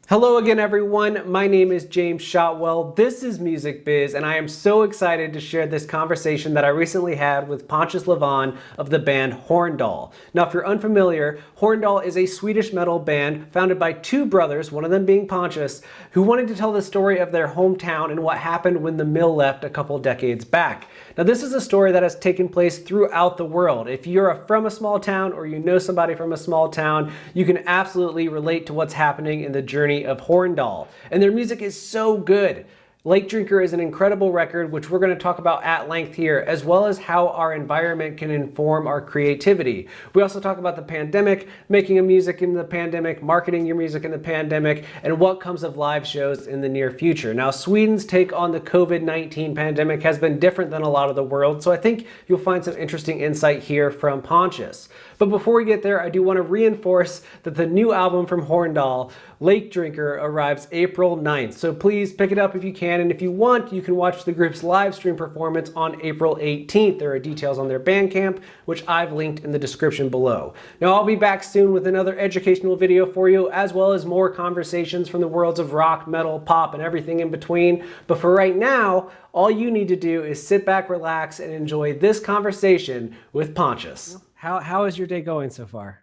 Hello again, everyone. My name is James Shotwell. This is Music Biz, and I am so excited to share this conversation that I recently had with Pontus Levahn of the band Horndal. Now, if you're unfamiliar, Horndal is a Swedish metal band founded by two brothers, one of them being Pontus, who wanted to tell the story of their hometown and what happened when the mill left a couple decades back. Now, this is a story that has taken place throughout the world. If you're from a small town or you know somebody from a small town, you can absolutely relate to what's happening in the journey of Horndal. And their music is so good. Lake Drinker is an incredible record, which we're going to talk about at length here, as well as how our environment can inform our creativity. We also talk about the pandemic, making a music in the pandemic, marketing your music in the pandemic, and what comes of live shows in the near future. Now, Sweden's take on the COVID-19 pandemic has been different than a lot of the world, so I think you'll find some interesting insight here from Pontus. But before we get there, I do want to reinforce that the new album from Horndal, Lake Drinker, arrives April 9th. So please pick it up if you can. And if you want, you can watch the group's live stream performance on April 18th. There are details on their Bandcamp, which I've linked in the description below. Now, I'll be back soon with another educational video for you, as well as more conversations from the worlds of rock, metal, pop, and everything in between. But for right now, all you need to do is sit back, relax, and enjoy this conversation with Pontus. How is your day going so far?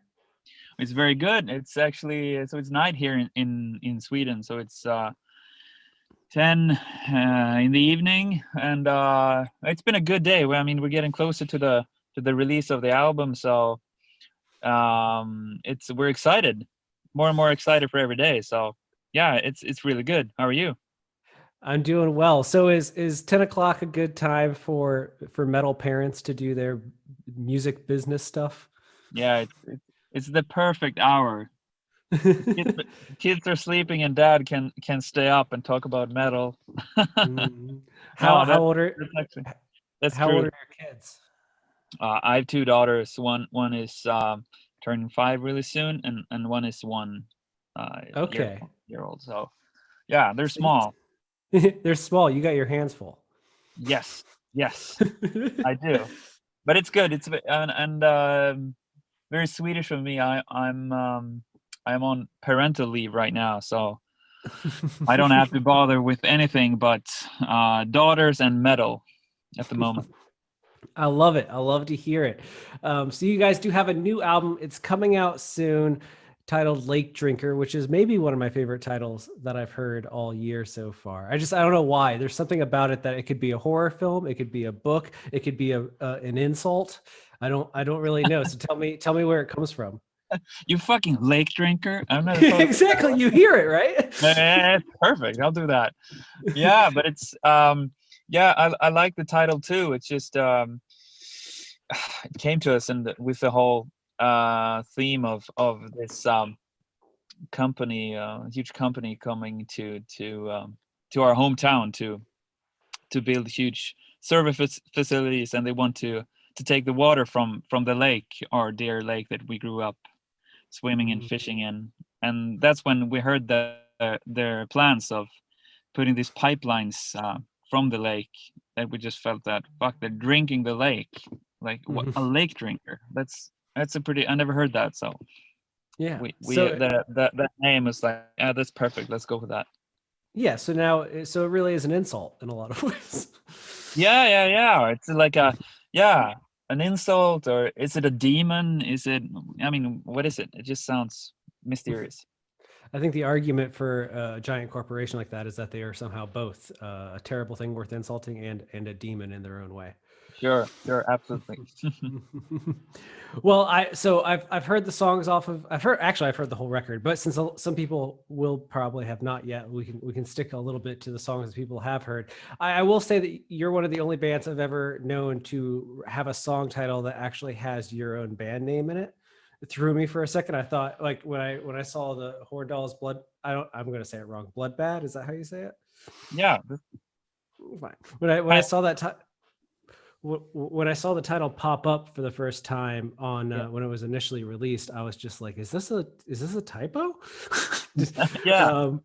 It's very good. It's actually it's night here in Sweden, so it's 10 in the evening, and it's been a good day. I mean, we're getting closer to the release of the album, so we're excited, more and more excited for every day. So yeah, it's really good. How are you? I'm doing well. So is 10 o'clock a good time for metal parents to do their music business stuff? Yeah, it's the perfect hour. Kids are sleeping and dad can stay up and talk about metal. Mhm. No, How old are that's actually that's how old true. are your kids? I have two daughters. One is turning 5 really soon, and one is one year Okay. year old. So yeah, they're So small. they're small. You got your hands full. Yes, yes, I do. But it's good. And very Swedish of me. I'm on parental leave right now, so I don't have to bother with anything but daughters and metal at the moment. I love it. I love to hear it. So you guys do have a new album. It's coming out soon, titled Lake Drinker, which is maybe one of my favorite titles that I've heard all year so far. I don't know why. There's something about it that it could be a horror film, it could be a book, it could be an insult. I don't really know. So tell me where it comes from. You fucking lake drinker. I've never thought of it that Exactly. way. You hear it, right? Perfect. I'll do that. Yeah, but it's yeah, I like the title too. It's just it came to us and with the whole theme of this company, huge company coming to our hometown to build huge service facilities, and they want to take the water from the lake, our dear lake that we grew up swimming and Mhm. fishing in. And that's when we heard their plans of putting these pipelines from the lake, that we just felt that fuck, they're drinking the lake, like what, a Mhm. lake drinker. That's a pretty, I never heard that. So Yeah. we So that name is like, yeah, that's perfect, let's go with that. yeah, so now so it really is an insult in a lot of ways. Yeah, it's like a, yeah, an insult, or is it a demon? Is it, I mean, what is it? It just sounds mysterious. I think the argument for a giant corporation like that is that they are somehow both a terrible thing worth insulting and a demon in their own way. Sure, absolutely. Well, I've heard the songs off of I've heard the whole record, but since some people will probably have not yet, we can stick a little bit to the songs that people have heard. I will say that you're one of the only bands I've ever known to have a song title that actually has your own band name in it. It threw me for a second. I thought, like, when I saw the Horndal's Blood, I'm going to say it wrong. Blood Bad, is that how you say it? Yeah, Fine. When I saw that when I saw the title pop up for the first time on yeah, when it was initially released, I was just like, is this a typo? yeah. um,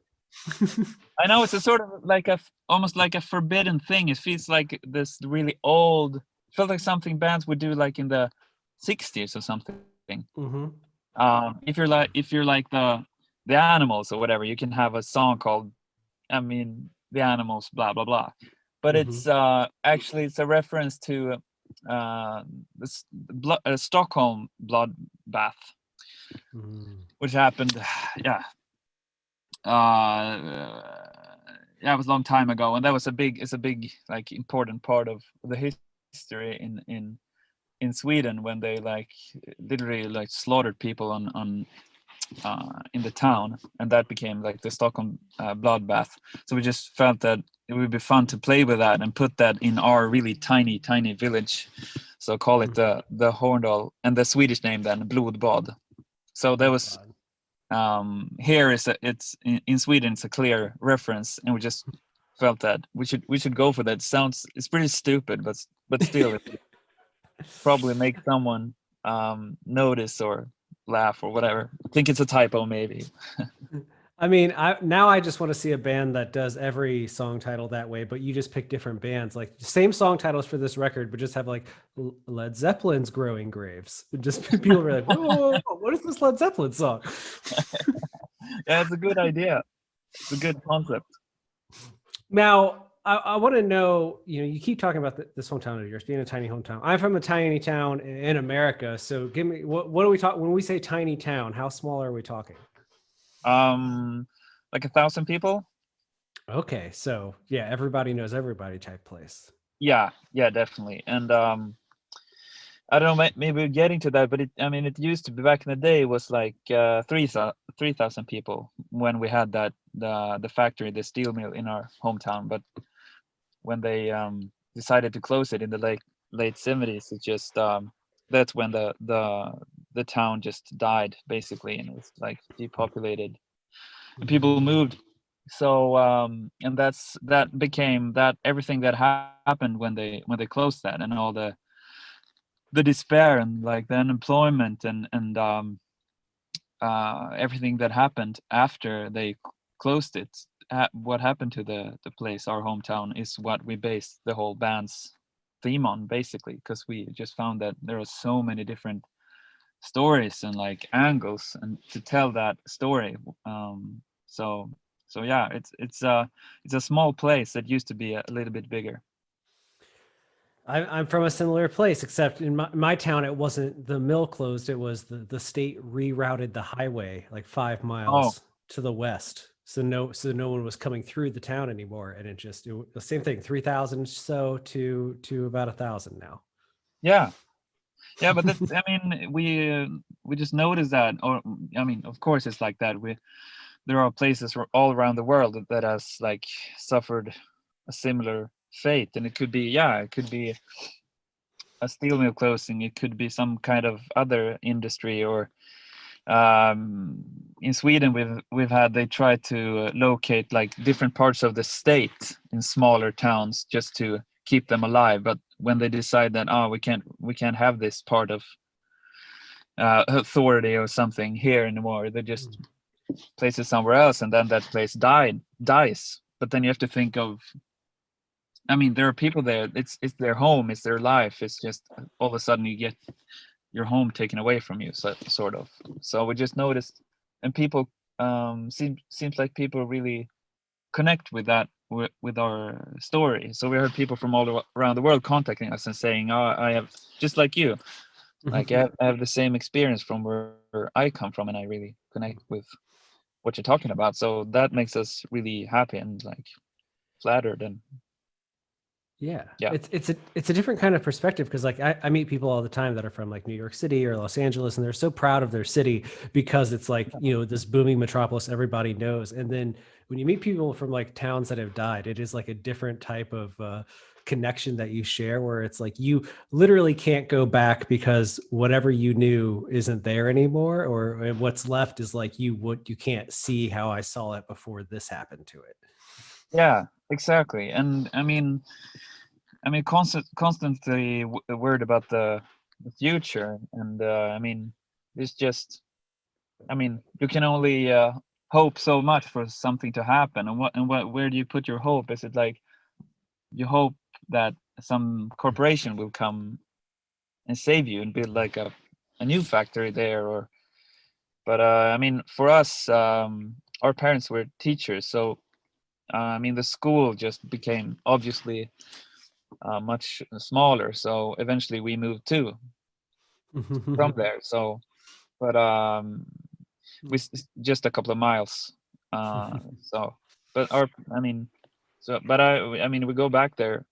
I know, it's a sort of like almost like a forbidden thing. It feels like this really old. It felt like something bands would do like in the '60s or something. mhm. If you're like the the animals or whatever, you can have a song called, I mean, the animals, blah blah blah. But Hmm. it's actually it's a reference to Stockholm bloodbath, Mm. which happened, yeah, yeah, it was a long time ago, and that was it's a big like important part of the history in Sweden, when they like literally like slaughtered people on in the town, and that became like the Stockholm bloodbath. So we just felt that it would be fun to play with that and put that in our really tiny village. So call it the Horndal, and the Swedish name then Blodbad. So there was Bloodbad. here is it's in Sweden it's a clear reference, and we just felt that we should go for that. Sounds, it's pretty stupid, but still it probably make someone notice or laugh or whatever. I think it's a typo maybe. I mean, I just want to see a band that does every song title that way, but you just pick different bands, like same song titles for this record, but just have like Led Zeppelin's "Growing Graves." Just people are like, "Whoa, what is this Led Zeppelin song?" Yeah, it's a good idea. It's a good concept. Now, I want to know, you keep talking about this hometown of yours being a tiny hometown. I'm from a tiny town in America, so give me what do we talk when we say tiny town? How small are we talking? Um, like 1,000 people. Okay, so yeah, everybody knows everybody type place. Yeah, definitely. And I don't know, maybe we're getting to that, but I mean, it used to be back in the day, it was like 3,000 people when we had the factory, the steel mill in our hometown. But when they decided to close it in the late 70s, it just that's when the town just died basically, and it was like depopulated, and people moved. So and that became that everything that happened when they closed that, and all the despair and like the unemployment and everything that happened after they closed it. What happened to the place, our hometown, is what we based the whole band's theme on, basically, because we just found that there are so many different stories and like angles and to tell that story. So so yeah, it's a small place that used to be a little bit bigger. I'm from a similar place, except in my town, it wasn't the mill closed. It was the state rerouted the highway like 5 miles Oh to the west. So no one was coming through the town anymore. And the same thing, 3,000 so to about 1,000 now. yeah. Yeah, but that's, I mean, we just noticed that, or I mean, of course, it's like that. There are places all around the world that has like suffered a similar fate, and it could be, yeah, it could be a steel mill closing, it could be some kind of other industry, or in Sweden we've had, they try to locate like different parts of the state in smaller towns just to keep them alive, but when they decide that, oh, we can't have this part of authority or something here anymore, they just place it somewhere else, and then that place dies. But then you have to think of, I mean, there are people there, it's their home, it's their life, it's just all of a sudden you get your home taken away from you, so, sort of. So we just noticed, and people seems like people really connect with that, with our story. So we heard people from all around the world contacting us and saying, oh, I have, just like you, like I have the same experience from where I come from, and I really connect with what you're talking about. So that makes us really happy and like flattered, and Yeah, yeah. it's a different kind of perspective because like I meet people all the time that are from like New York City or Los Angeles, and they're so proud of their city because it's like this booming metropolis everybody knows. And then when you meet people from like towns that have died, it is like a different type of connection that you share, where it's like you literally can't go back because whatever you knew isn't there anymore, or what's left is like you can't see how I saw it before this happened to it. Yeah, exactly. And I mean, constantly worried about the future, and I mean, it's just, I mean, you can only hope so much for something to happen, and where do you put your hope? Is it like you hope that some corporation will come and save you and build like a new factory there, or But I mean, for us, our parents were teachers, so I mean, the school just became obviously much smaller. So eventually, we moved too from there. So, but just a couple of miles. So, but our, I mean, so, but I mean, we go back there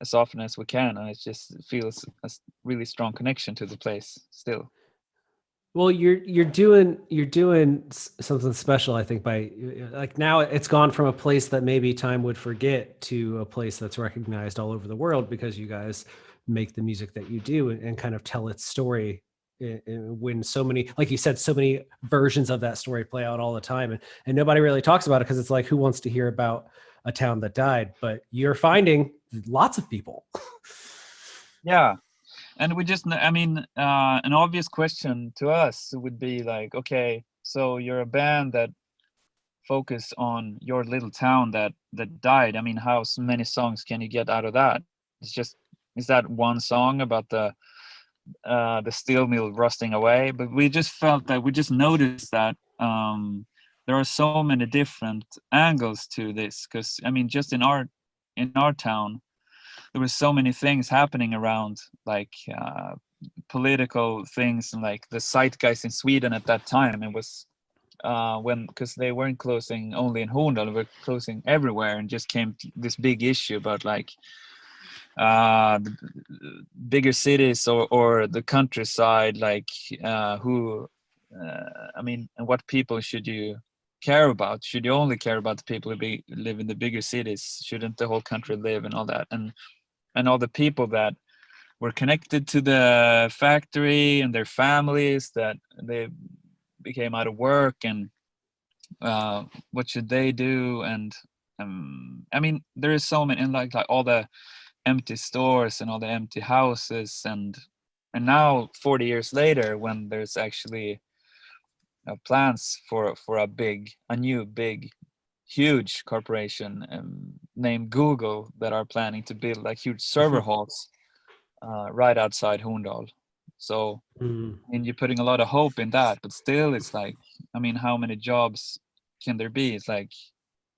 as often as we can, and it just feels a really strong connection to the place still. Well, you're doing something special, I think, by like now it's gone from a place that maybe time would forget to a place that's recognized all over the world because you guys make the music that you do and kind of tell its story. When so many, like you said, so many versions of that story play out all the time, and nobody really talks about it because it's like, who wants to hear about a town that died? But you're finding lots of people. Yeah, and we just, I mean, an obvious question to us would be like, okay, so you're a band that focus on your little town that died. I mean, many songs can you get out of that? It's just, is that one song about the steel mill rusting away? But we just felt that we just noticed that there are so many different angles to this, because I mean, just in our town, there were so many things happening around, like political things, and like the zeitgeist in Sweden at that time. It was when, because they weren't closing only in Horndal, they were closing everywhere, and just came this big issue about like the bigger cities or the countryside, like who, I mean, and what people should you care about? Should you only care about the people who live in the bigger cities? Shouldn't the whole country live, and all that, and all the people that were connected to the factory and their families, that they became out of work, and what should they do? And I mean, there is so many, and like all the empty stores and all the empty houses, and now 40 years later, when there's actually plans for a new big huge corporation named Google, that are planning to build like huge server halls right outside Horndal. So, Mm, I mean, you're putting a lot of hope in that, but still, it's like, I mean, how many jobs can there be? It's like,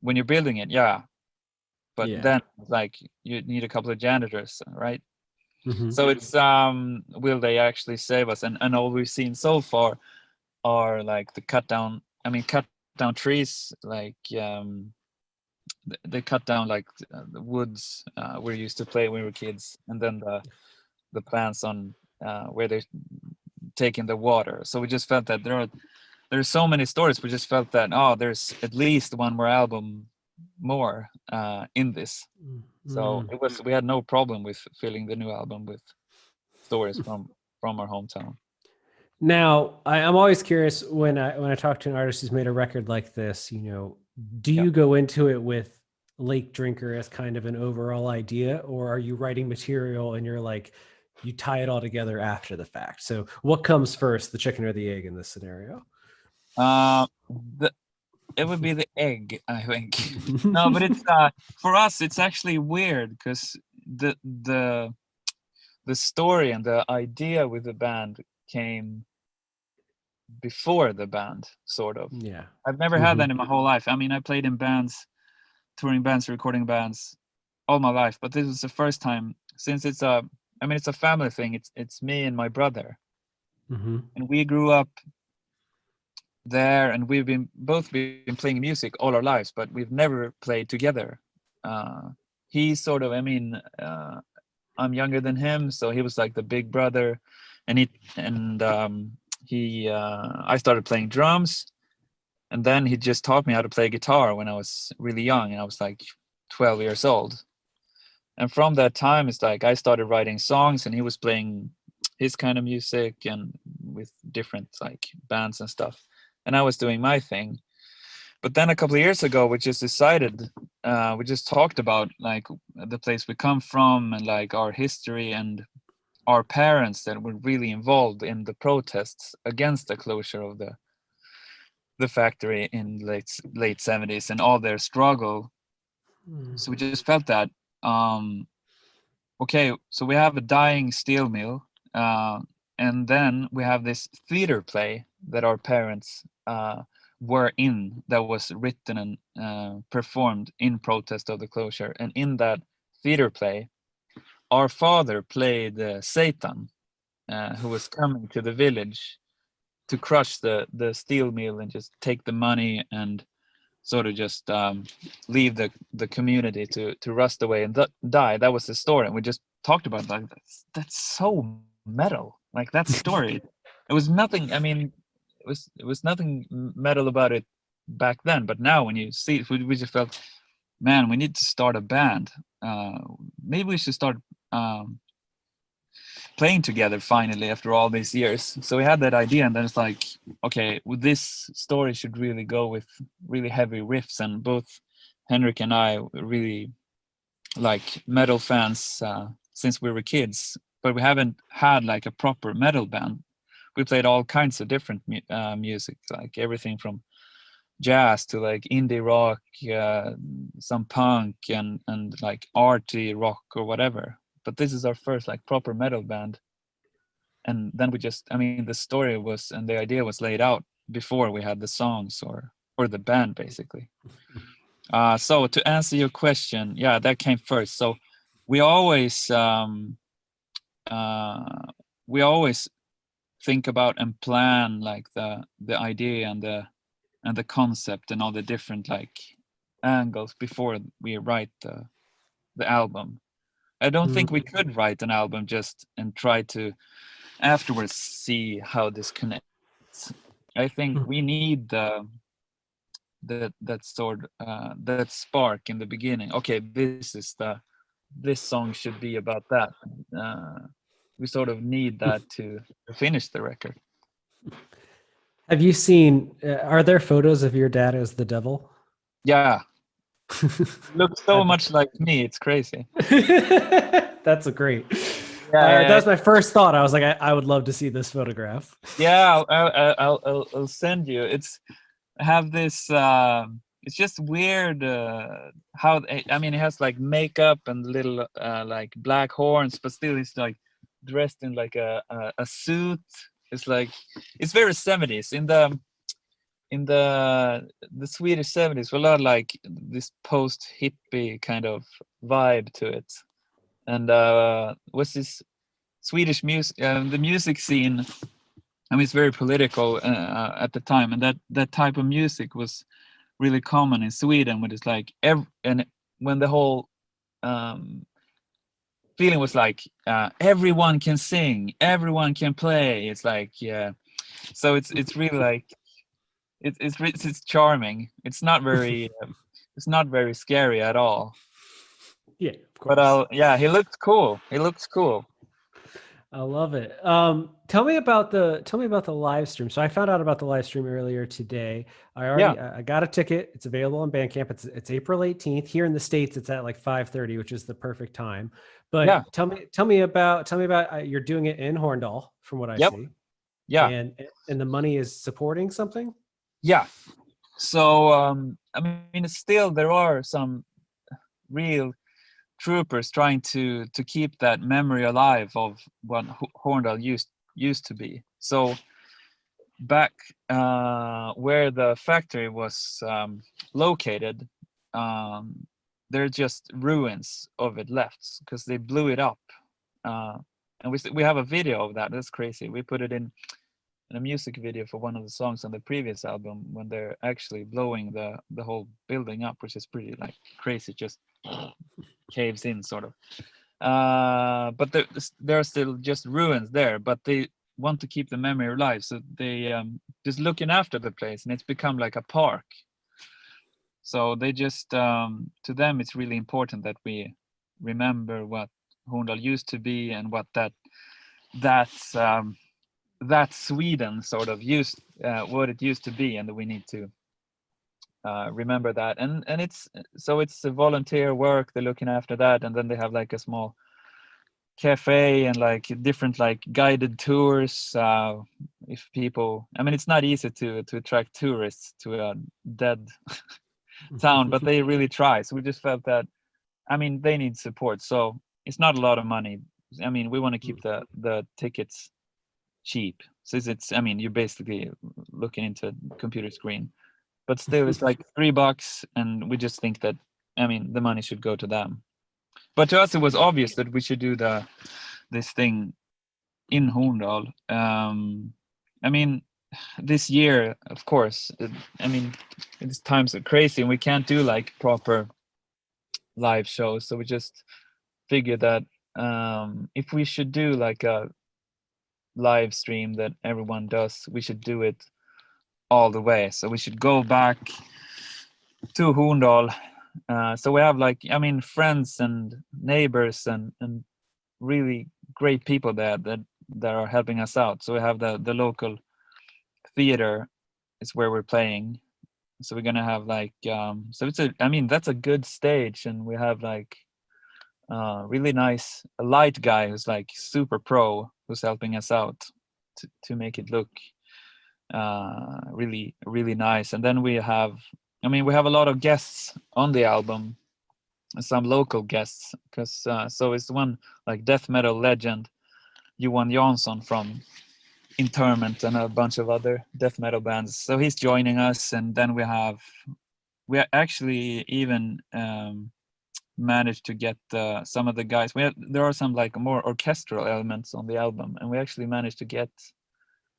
when you're building it, yeah, but yeah. then like you need a couple of janitors, right? Hmm. So it's will they actually save us? And all we've seen so far are like the cut down. I mean, cut down trees, like they cut down like the woods we used to play when we were kids, and then the plants on where they're taking the water. So we just felt that there's so many stories. We just felt that, oh, there's at least one more album more in this. So Mm. we had no problem with filling the new album with stories from our hometown. Now, I'm always curious when I talk to an artist who's made a record like this, do Yeah. you go into it with Lake Drinker as kind of an overall idea, or are you writing material and you're like, you tie it all together after the fact? So what comes first, the chicken or the egg in this scenario? The It would be the egg, I think. No, but it's for us, it's actually weird, because the story and the idea with the band came before the band, sort of. Yeah. I've never had Hmm. that in my whole life. I mean, I played in bands, touring bands, recording bands all my life, but this was the first time, since I mean, it's a family thing. It's me and my brother, Hmm. and we grew up there, and we've been playing music all our lives, but we've never played together. Uh, he's sort of, I mean, I'm younger than him, so he was like the big brother, and he I started playing drums, and then he just taught me how to play guitar when I was really young, and I was like 12 years old. And from that time, it's like I started writing songs, and he was playing his kind of music and with different like bands and stuff, and I was doing my thing. But then a couple of years ago, we just decided, we just talked about like the place we come from, and like our history, and our parents that were really involved in the protests against the closure of the factory in late 70s, and all their struggle. So we just felt that, um, okay, so we have a dying steel mill, uh, and then we have this theater play that our parents were in, that was written and performed in protest of the closure. And in that theater play, our father played Satan, who was coming to the village to crush the steel mill and just take the money and sort of just leave the community to rust away and die. That was the story, and we just talked about like that's so metal. Like that story, it was nothing. I mean, it was nothing metal about it back then. But now when you see it, we just felt, man, we need to start a band. Maybe we should start playing together finally after all these years. So we had that idea, and then it's like, okay, well, this story should really go with really heavy riffs. And both Henrik and I really like metal fans since we were kids, but we haven't had like a proper metal band. We played all kinds of different music, like everything from jazz to like indie rock, some punk, and like arty rock or whatever. But this is our first like proper metal band. And then we just, I mean, the story was and the idea was laid out before we had the songs or the band basically. So to answer your question, yeah, that came first. So we always think about and plan like the idea and the concept and all the different like angles before we write the album. I don't think we could write an album just and try to afterwards see how this connects. I think we need that sort that spark in the beginning. Okay, this song should be about that. We sort of need that to finish the record. Have you seen, are there photos of your dad as the devil? Yeah, looks so much like me. It's crazy. That's a great. Yeah, That's my first thought. I was like, I would love to see this photograph. yeah. I'll send you. I have this. It's just weird how I mean it has like makeup and little like black horns, but still it's like dressed in like a suit. It's like it's very 70s in the Swedish 70s. A lot like this post hippie kind of vibe to it. And what's this Swedish music? The music scene. I mean, it's very political at the time, and that type of music was really common in Sweden. When it's like and when the whole feeling was like everyone can sing, everyone can play. It's like yeah, so it's really like it's charming. It's not very scary at all. Yeah, of course. But yeah, he looks cool. He looks cool. I love it. Tell me about the live stream. So I found out about the live stream earlier today. I got a ticket. It's available on Bandcamp. It's April 18th. Here in the States, it's at like 5:30, which is the perfect time. But Yeah. tell me about you're doing it in Horndal, from what I Yep. see. Yeah. And the money is supporting something. Yeah. So I mean, still there are some real troopers trying to keep that memory alive of what Horndal used to be. So back where the factory was located, there are just ruins of it left because they blew it up. And we have a video of that. That's crazy. We put it in a music video for one of the songs on the previous album when they're actually blowing the whole building up, which is pretty like crazy. Just caves in sort of. But there are still just ruins there, but they want to keep the memory alive, so they just looking after the place, and it's become like a park. So they just to them it's really important that we remember what Horndal used to be and what that Sweden sort of used what it used to be, and that we need to remember that. And it's a volunteer work. They're looking after that, and then they have like a small cafe and like different like guided tours. If people, I mean, it's not easy to attract tourists to a dead town, but they really try. So we just felt that, I mean, they need support. So it's not a lot of money. I mean, we want to keep the tickets cheap. So it's I mean, you're basically looking into a computer screen, but still it's like $3, and we just think that, I mean, the money should go to them. But to us, it was obvious that we should do this thing in Horndal. I mean, this year, of course, I mean, these times are crazy, and we can't do like proper live shows. So we just figured that if we should do like a live stream that everyone does, we should do it all the way. So we should go back to Horndal. So we have like, I mean, friends and neighbors and really great people there that are helping us out. So we have the local theater is where we're playing. So we're gonna have like so it's a, I mean, that's a good stage, and we have like really nice a light guy who's like super pro who's helping us out to make it look really really nice. And then we have, I mean, we have a lot of guests on the album, some local guests, because so it's one like death metal legend Johan Jansson from Interment and a bunch of other death metal bands. So he's joining us, and then we actually even managed to get some of the guys. There are some like more orchestral elements on the album, and we actually managed to get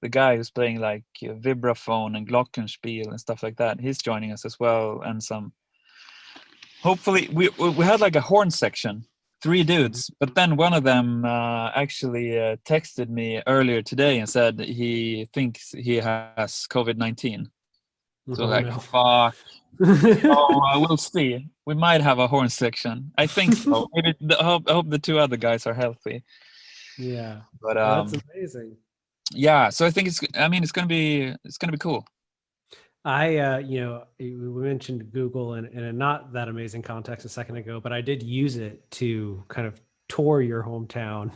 the guy who's playing like vibraphone and glockenspiel and stuff like that. He's joining us as well, and some. Hopefully, we had like a horn section, 3 dudes, but then one of them actually texted me earlier today and said he thinks he has COVID-19. So like, no. fuck. So we'll see. We might have a horn section. I think so. Maybe I hope the 2 other guys are healthy. Yeah, But that's amazing. yeah. So I think it's gonna be cool. You know, we mentioned Google in a not that amazing context a second ago, but I did use it to kind of tour your hometown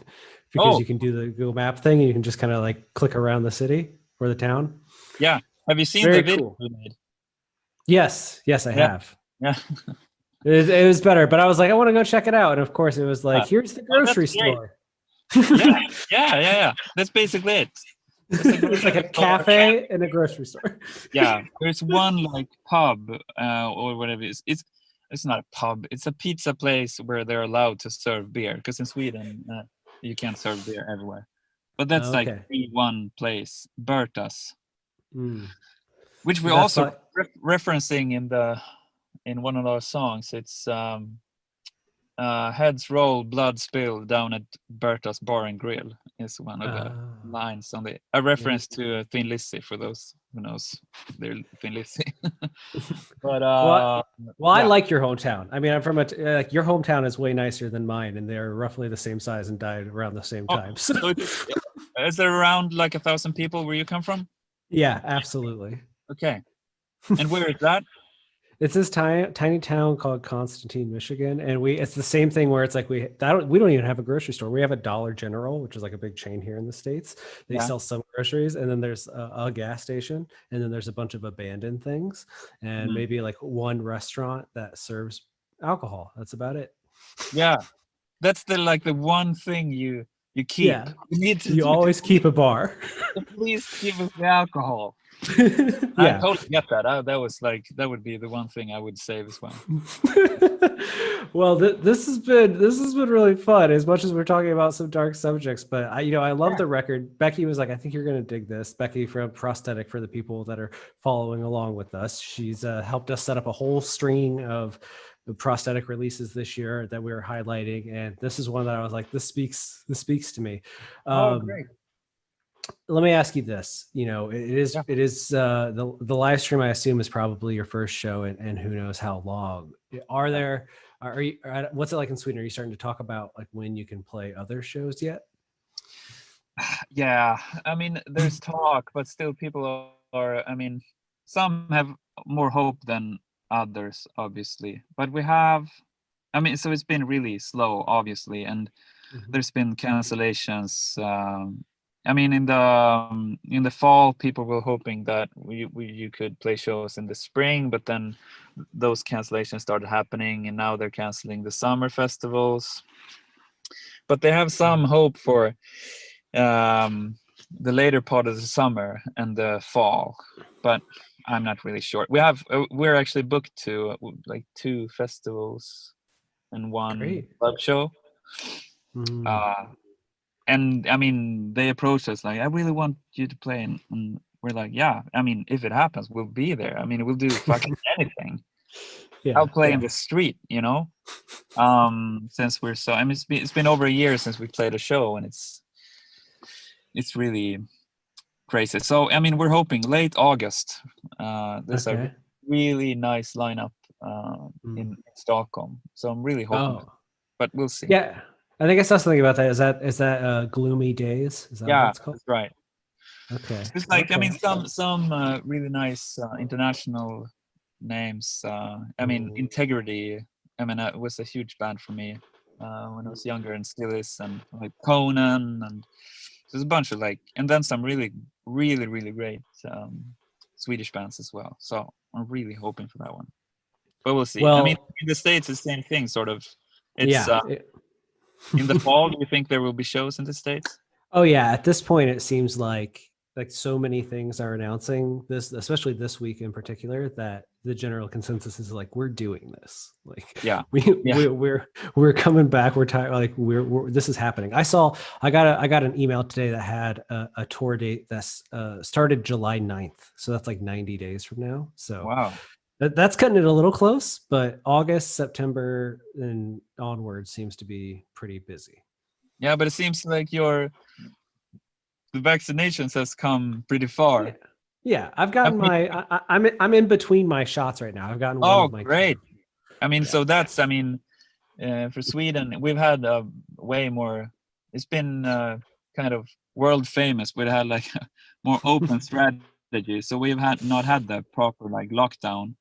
because you can do the Google Map thing and you can just kind of like click around the city or the town. Yeah. Have you seen Very the video cool. we made? Yes, I have. Yeah. It was better, but I was like, I want to go check it out. And of course, it was like, here's the grocery store. Yeah. That's basically it. It's like a cafe and a grocery store. Yeah, there's one like pub or whatever it is. It's not a pub. It's a pizza place where they're allowed to serve beer, because in Sweden you can't serve beer everywhere. But that's like the one place, Berta's, which we That's also referencing in one of our songs. It's heads roll, blood spill down at Berta's Bar and Grill is one of the lines on a reference to Thin Lizzy, for those who knows they're Thin Lizzy. But well, I like your hometown. I mean, I'm from your hometown is way nicer than mine, and they're roughly the same size and died around the same time. So is there around like 1,000 people where you come from? Yeah, absolutely. Okay. And where is that? It's this tiny town called Constantine, Michigan, and it's the same thing where it's like we don't even have a grocery store. We have a Dollar General, which is like a big chain here in the States. They sell some groceries, and then there's a gas station, and then there's a bunch of abandoned things, and maybe like one restaurant that serves alcohol. That's about it. Yeah, that's the one thing you keep. Yeah, you always keep a bar. Please give us the alcohol. I totally get that. That would be the one thing I would save as well. Well, this has been really fun, as much as we're talking about some dark subjects. But I love the record. Becky was like, I think you're going to dig this. Becky from Prosthetic, for the people that are following along with us, she's helped us set up a whole string of the Prosthetic releases this year that we were highlighting, and this is one that I was like, this speaks to me. Great. Let me ask you this. It is the live stream, I assume, is probably your first show, and who knows how long. What's it like in Sweden? Are you starting to talk about like when you can play other shows yet? Yeah, I mean, there's talk, but still people are, I mean, some have more hope than others, obviously, but we have, I mean, so it's been really slow, obviously, and there's been cancellations. I mean, in the fall, people were hoping that you could play shows in the spring, but then those cancellations started happening, and now they're canceling the summer festivals. But they have some hope for the later part of the summer and the fall, but I'm not really sure. We're actually booked to like 2 festivals and 1 Great. club show. Mm. Uh, and I mean, they approached us like, I really want you to play, and we're like, yeah. I mean, if it happens, we'll be there. I mean, we'll do fucking anything. Yeah, I'll play in yeah. the street, you know. Since we're so, I mean, it's been over a year since we played a show, and it's really crazy. So I mean, we're hoping late August. There's a Okay. really nice lineup Mm. in Stockholm. So I'm really hoping, Oh, but we'll see. yeah. I think I saw something about that. Is that Gloomy Days? Is that what Yeah, it's called? that's right. Okay. It's like, I Okay. mean, some really nice international names. I mean, Mm. Integrity. I mean, it was a huge band for me when I was younger, and still is, and like Conan, and there's a bunch of like, and then some really, really, really great Swedish bands as well. So I'm really hoping for that one, but we'll see. I mean, Well, in the States, it's the same thing, sort of. It's yeah. in the fall. Do you think there will be shows in the States? Oh yeah, at this point it seems like so many things are announcing this, especially this week in particular, that the general consensus is like we're doing this. Like Yeah, we yeah. we're coming back. We're tired. Like we're this is happening. I got an email today that had a tour date that's started July 9th. So that's like 90 days from now. So Wow. that's cutting it a little close, but August, September, and onward seems to be pretty busy. Yeah, but it seems like the vaccinations has come pretty Yeah. far. Yeah, I've I gotten mean, I'm in between my shots right now. I've gotten one oh, of my great. two. I mean, Yeah. so that's, I mean, for Sweden, we've had way more. It's been kind of world famous. We've had like a more open strategy, so we've had not had the proper like lockdown,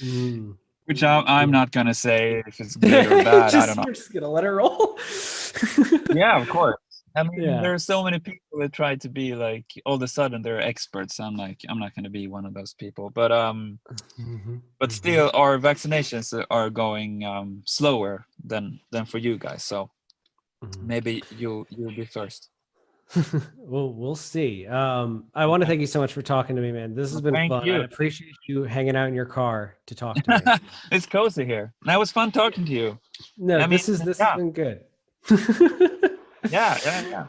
Mm, which I'm yeah. not gonna say if it's good or bad. I don't know. You're just gonna let it roll. Yeah, of course. I mean, Yeah. there are so many people that try to be like, all of a sudden they're experts. I'm like, I'm not gonna be one of those people. Hmm. But Hmm. still, our vaccinations are going slower than for you guys. So Hmm. maybe you'll be first. Well, we'll see. I want to thank you so much for talking to me, man. This has Well, been thank fun. I you. appreciate you hanging out in your car to talk to me. It's cozy here. That was fun talking to you. No, I mean, this has yeah, been good. yeah, yeah, yeah.